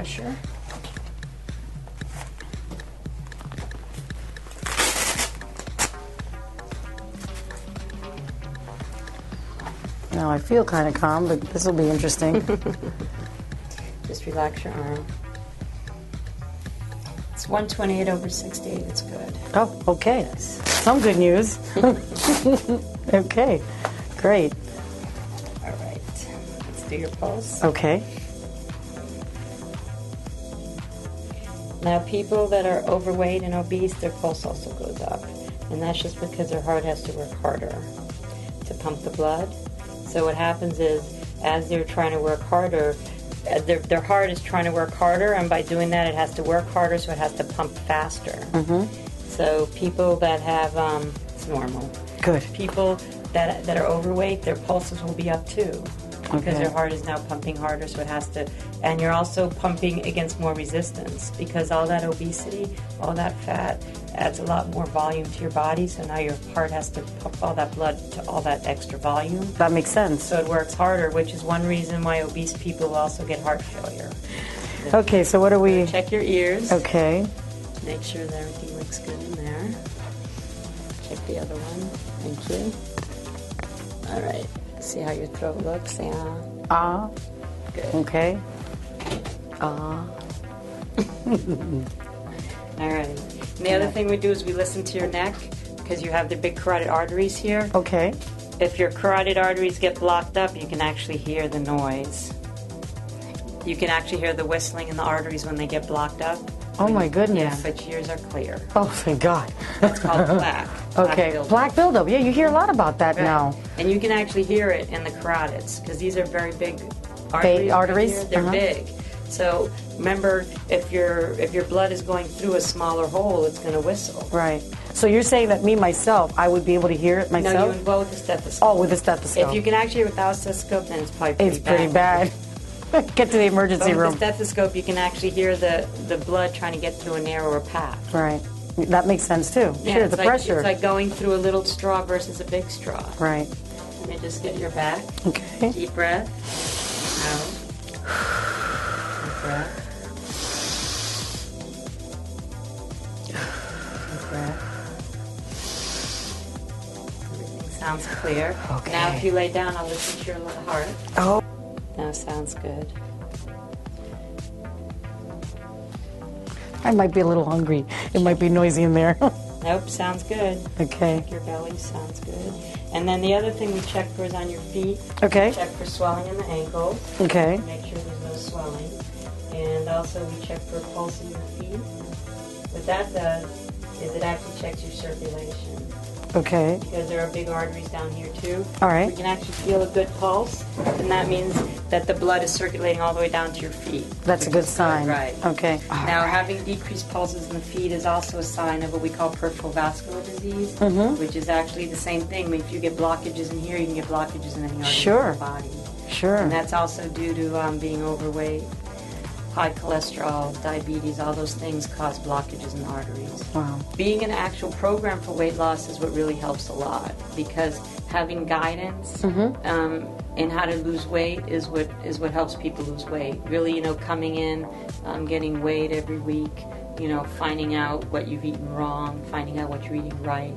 pressure. Now I feel kind of calm, but this will be interesting. Just relax your arm. It's 128/68. It's good. Oh, okay. Yes. Some good news. Okay, great. All right. Let's do your pulse. Okay. Now, people that are overweight and obese, their pulse also goes up. And that's just because their heart has to work harder to pump the blood. So what happens is, as they're trying to work harder, their heart is trying to work harder, and by doing that, it has to work harder, so it has to pump faster. Mm-hmm. So people that have, it's normal. Good. People that are overweight, their pulses will be up too. Because Okay. their heart is now pumping harder, so it has to, and you're also pumping against more resistance because all that obesity, all that fat adds a lot more volume to your body, so now your heart has to pump all that blood to all that extra volume. That makes sense. So it works harder, which is one reason why obese people also get heart failure. Okay, so what are we... Check your ears. Okay. Make sure that everything looks good in there. Check the other one. Thank you. All right. See how your throat looks? Say ah. Ah. Good. Okay. Ah. All right. And the other thing we do is we listen to your neck because you have the big carotid arteries here. Okay. If your carotid arteries get blocked up, you can actually hear the noise. You can actually hear the whistling in the arteries when they get blocked up. Oh my goodness. Yeah, but yours are clear. Oh, thank God. That's called plaque. Okay, buildup. plaque buildup. Yeah, you hear a lot about that Right. now. And you can actually hear it in the carotids because these are very big arteries. Big arteries? Right here. They're big. So remember, if your blood is going through a smaller hole, it's going to whistle. Right. So you're saying that me, myself, I would be able to hear it No, myself? you would go with the stethoscope. Oh, with a stethoscope. If you can actually hear without a stethoscope, then it's probably pretty It's pretty bad. Get to the emergency But with room. the stethoscope, you can actually hear the blood trying to get through a narrower path. Right. That makes sense too. Yeah, Sure, it's the like, pressure. It's like going through a little straw versus a big straw. Right. Let me just get your back. Okay. Deep breath. Out. Deep breath. Deep breath. Everything sounds clear. Okay. Now if you lay down, I'll listen to your heart. Oh. Now sounds good. I might be a little hungry. It might be noisy in there. Nope, sounds good. Okay. Check your belly, sounds good. And then the other thing we check for is on your feet. Okay. Check for swelling in the ankles. Okay. Make sure there's no swelling. And also we check for pulse in your feet. What that does is it actually checks your circulation. Okay. Because there are big arteries down here too. All right. We can actually feel a good pulse, and that means that the blood is circulating all the way down to your feet. That's a good sign. Right. Okay. Now, having decreased pulses in the feet is also a sign of what we call peripheral vascular disease, Mm-hmm. which is actually the same thing. If you get blockages in here, you can get blockages in any artery Sure. in the body. Sure. And that's also due to being overweight, high cholesterol, diabetes, all those things cause blockages in the arteries. Wow. Being an actual program for weight loss is what really helps a lot because having guidance in how to lose weight is what helps people lose weight. Really, coming in, getting weighed every week, finding out what you've eaten wrong, finding out what you're eating right.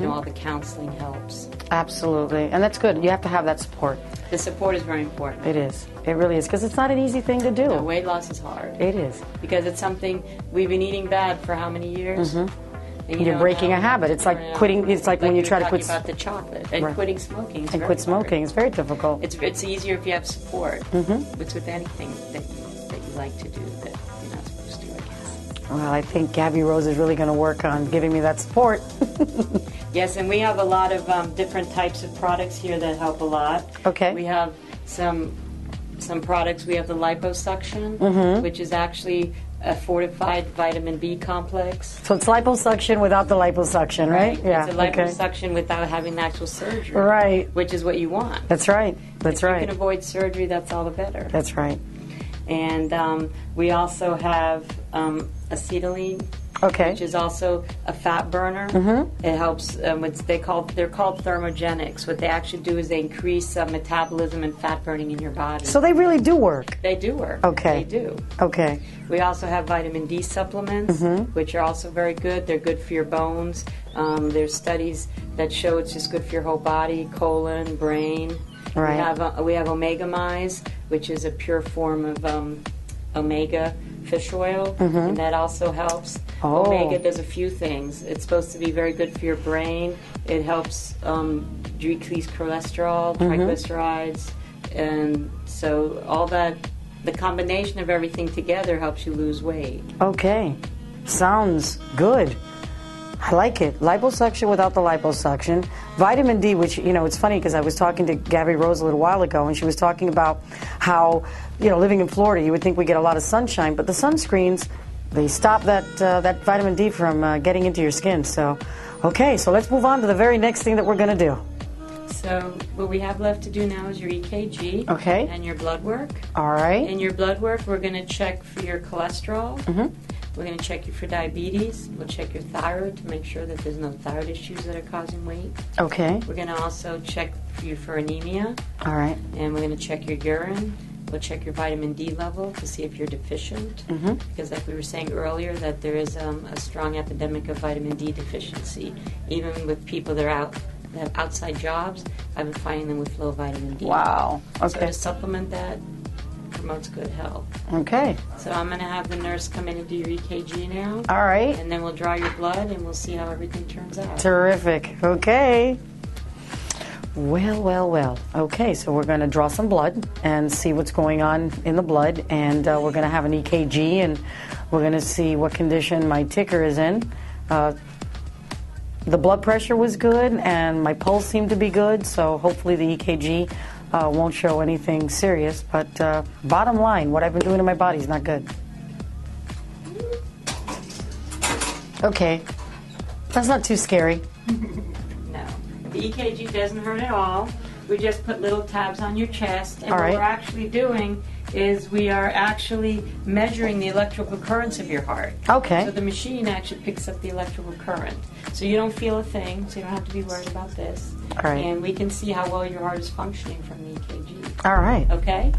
All the counseling helps. Absolutely. And that's good. You have to have that support. The support is very important. It is. It really is. Because it's not an easy thing to do. The weight loss is hard. It is. Because it's something we've been eating bad for how many years? And, You're breaking a habit. It's like quitting. It's like when you try to quit. About the chocolate and Right. quitting smoking. And quit smoking. It's very difficult. It's easier if you have support. It's with anything that you like to do that you're not supposed to, I guess. Well, I think Gabi Rose is really going to work on giving me that support. Yes, and we have a lot of different types of products here that help a lot. Okay. We have some products. We have the liposuction, which is actually a fortified vitamin B complex. So it's liposuction without the liposuction, right? It's a liposuction without having the actual surgery. Right. Which is what you want. That's right. That's If right. you can avoid surgery, that's all the better. That's right. And we also have acetylene Okay. which is also a fat burner. It helps. They're called thermogenics. What they actually do is they increase metabolism and fat burning in your body. So they really do work. They do work. Okay. They do. Okay. We also have vitamin D supplements, which are also very good. They're good for your bones. There's studies that show it's just good for your whole body, colon, brain. Right. We have Omega Mize, which is a pure form of omega fish oil, and that also helps. Oh. Omega does a few things. It's supposed to be very good for your brain. It helps decrease cholesterol, triglycerides, and so all that, the combination of everything together helps you lose weight. Okay. Sounds good. I like it. Liposuction without the liposuction. Vitamin D, which, it's funny because I was talking to Gabi Rose a little while ago, and she was talking about how, living in Florida, you would think we get a lot of sunshine, but the sunscreens, they stop that vitamin D from getting into your skin. So, okay, so let's move on to the very next thing that we're going to do. So what we have left to do now is your EKG Okay. and your blood work. All right. In your blood work, we're going to check for your cholesterol. We're going to check you for diabetes. We'll check your thyroid to make sure that there's no thyroid issues that are causing weight. Okay. We're going to also check for you for anemia. All right. And we're going to check your urine. We'll check your vitamin D level to see if you're deficient. Because like we were saying earlier, that there is a strong epidemic of vitamin D deficiency. Even with people that have outside jobs, I've been finding them with low vitamin D. Wow. So Okay. to supplement that promotes good health. Okay. So I'm going to have the nurse come in and do your EKG now. All right. And then we'll draw your blood and we'll see how everything turns out. Terrific. Okay. Well. Okay, so we're going to draw some blood and see what's going on in the blood, and we're going to have an EKG, and we're going to see what condition my ticker is in. The blood pressure was good, and my pulse seemed to be good, so hopefully the EKG won't show anything serious. But bottom line, what I've been doing to my body is not good. Okay, that's not too scary. No. The EKG doesn't hurt at all. We just put little tabs on your chest, and All right. what we're actually doing is we are actually measuring the electrical currents of your heart. Okay. So the machine actually picks up the electrical current. So you don't feel a thing, so you don't have to be worried about this. All right. And we can see how well your heart is functioning from the EKG. All right. Okay?